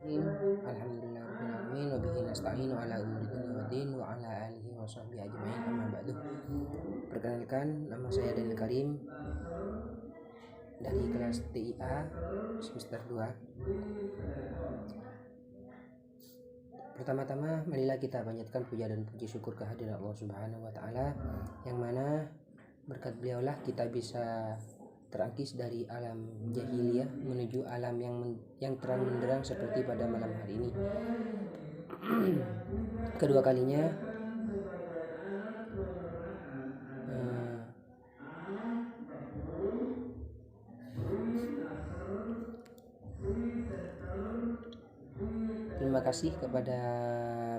Alhamdulillahirrahmanirrahim wa bihi nasta'inu ala umuri dunya waddin wa ala alihi wa sahbihi ajma'in amma ba'du. Perkenalkan, nama saya Daniel Karim dari kelas TIA semester 2. Pertama-tama marilah kita panjatkan puja dan puji syukur kehadirat Allah Subhanahu wa taala, yang mana berkat beliaulah kita bisa terangkis dari alam jahiliyah menuju alam yang terang benderang seperti pada malam hari ini. Kedua kalinya terima kasih kepada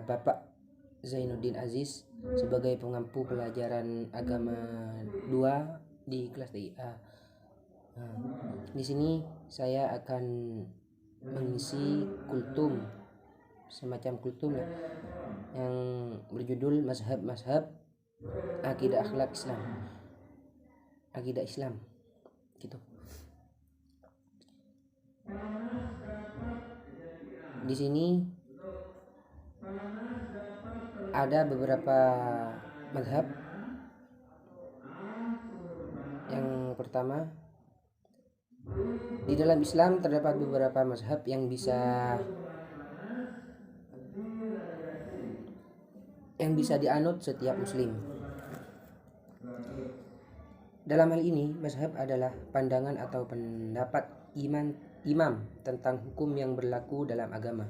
Bapak Zainuddin Aziz sebagai pengampu pelajaran agama 2 di kelas TIA. Di sini saya akan mengisi kultum, semacam kultum lah, yang berjudul mazhab akidah akhlak Islam, akidah Islam gitu. Di sini ada beberapa mazhab. Yang pertama, di dalam Islam terdapat beberapa mazhab yang bisa dianut setiap muslim. Dalam hal ini, mazhab adalah pandangan atau pendapat imam tentang hukum yang berlaku dalam agama.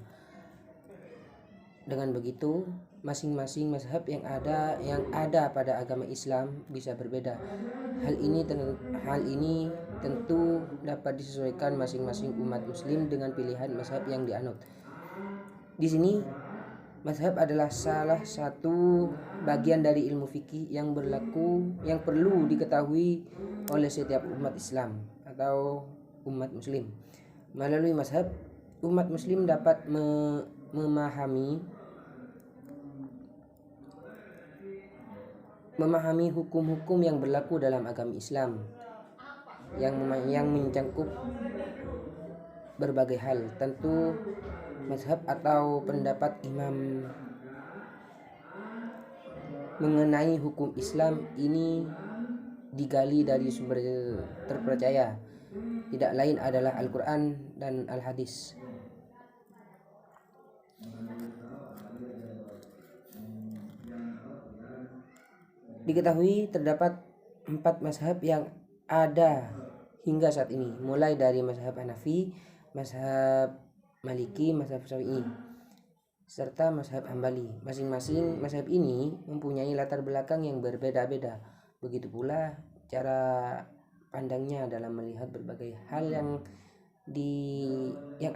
Dengan begitu, masing-masing mazhab yang ada pada agama Islam bisa berbeda. Hal ini tentu dapat disesuaikan masing-masing umat muslim dengan pilihan mazhab yang dianut. Di sini, mazhab adalah salah satu bagian dari ilmu fikih yang perlu diketahui oleh setiap umat Islam atau umat muslim. Melalui mazhab, umat muslim dapat memahami hukum-hukum yang berlaku dalam agama Islam yang mencangkup berbagai hal. Tentu mazhab atau pendapat imam mengenai hukum Islam ini digali dari sumber terpercaya, tidak lain adalah Al-Quran dan Al-Hadis. Diketahui terdapat 4 mazhab yang ada hingga saat ini, mulai dari mazhab Hanafi, mazhab Maliki, mazhab Syafi'i, serta mazhab Hambali. Masing-masing mazhab ini mempunyai latar belakang yang berbeda-beda. Begitu pula cara pandangnya dalam melihat berbagai hal yang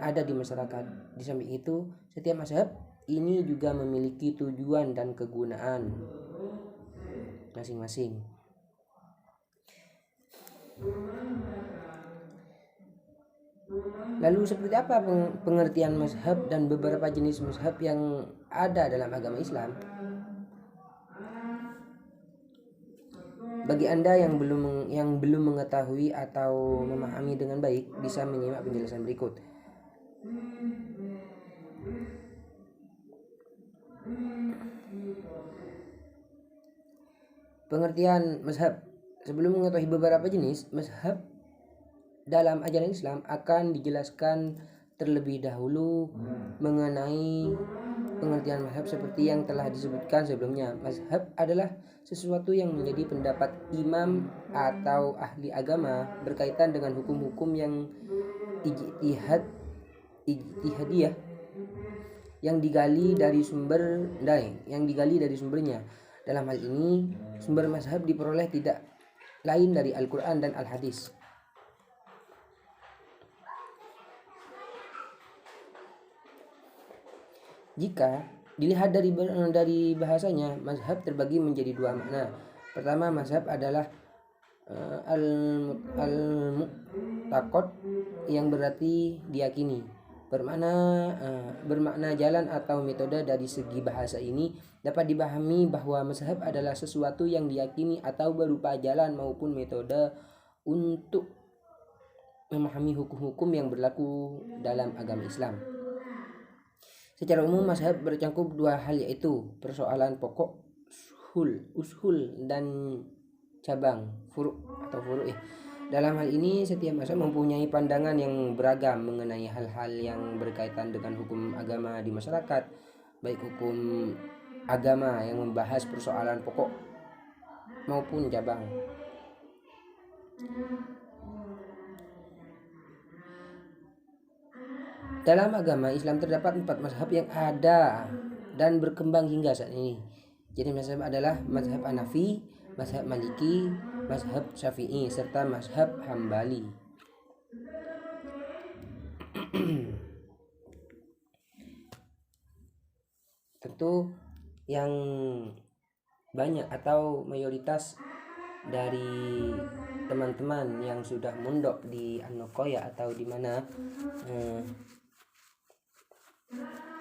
ada di masyarakat. Di samping itu, setiap mazhab ini juga memiliki tujuan dan kegunaan masing-masing. Lalu seperti apa pengertian mazhab dan beberapa jenis mazhab yang ada dalam agama Islam? Bagi Anda yang belum mengetahui atau memahami dengan baik, bisa menyimak penjelasan berikut. Pengertian mazhab. Sebelum mengetahui beberapa jenis mazhab dalam ajaran Islam, akan dijelaskan terlebih dahulu mengenai pengertian mazhab seperti yang telah disebutkan sebelumnya. Mazhab adalah sesuatu yang menjadi pendapat imam atau ahli agama berkaitan dengan hukum-hukum yang ijtihadiyah yang digali dari sumbernya. Dalam hal ini, sumber mazhab diperoleh tidak lain dari Al-Quran dan Al-Hadis. Jika dilihat dari bahasanya, mazhab terbagi menjadi 2 makna. Pertama, mazhab adalah al-mu'taqad yang berarti diyakini. Bermakna jalan atau metode. Dari segi bahasa ini dapat dipahami bahwa mazhab adalah sesuatu yang diyakini atau berupa jalan maupun metode untuk memahami hukum-hukum yang berlaku dalam agama Islam. Secara umum mazhab bercangkup dua hal, yaitu persoalan pokok ushul dan cabang furu atau furu ya. Dalam hal ini setiap mazhab mempunyai pandangan yang beragam mengenai hal-hal yang berkaitan dengan hukum agama di masyarakat, baik hukum agama yang membahas persoalan pokok maupun cabang. Dalam agama Islam terdapat 4 mazhab yang ada dan berkembang hingga saat ini. Jadi mazhab adalah mazhab Hanafi, mazhab Maliki, mazhab Syafi'i, serta mazhab Hambali. Tentu yang banyak atau mayoritas dari teman-teman yang sudah mondok di An-Nuqoyah atau di mana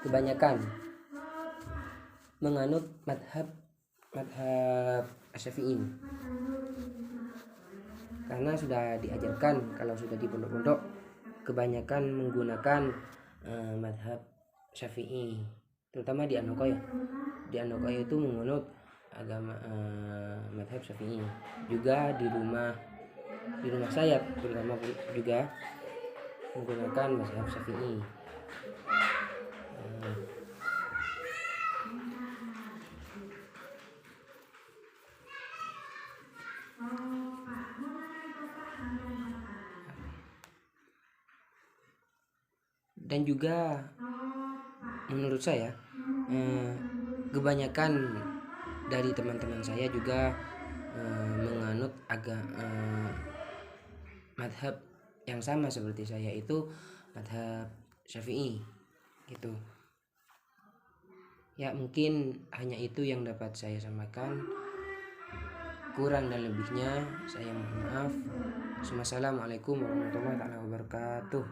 kebanyakan menganut madhab Syafi'i, karena sudah diajarkan kalau sudah di pondok-pondok kebanyakan menggunakan madhab Syafi'i, terutama di An-Nuqoyah. Di An-Nuqoyah itu menganut agama madhab Syafi'i. Juga di rumah saya terutama juga menggunakan madhab Syafi'i. Dan juga menurut saya kebanyakan dari teman-teman saya juga menganut madhab yang sama seperti saya, itu madhab Syafi'i gitu ya. Mungkin hanya itu yang dapat saya sampaikan, kurang dan lebihnya saya mohon maaf. Assalamualaikum warahmatullahi wabarakatuh.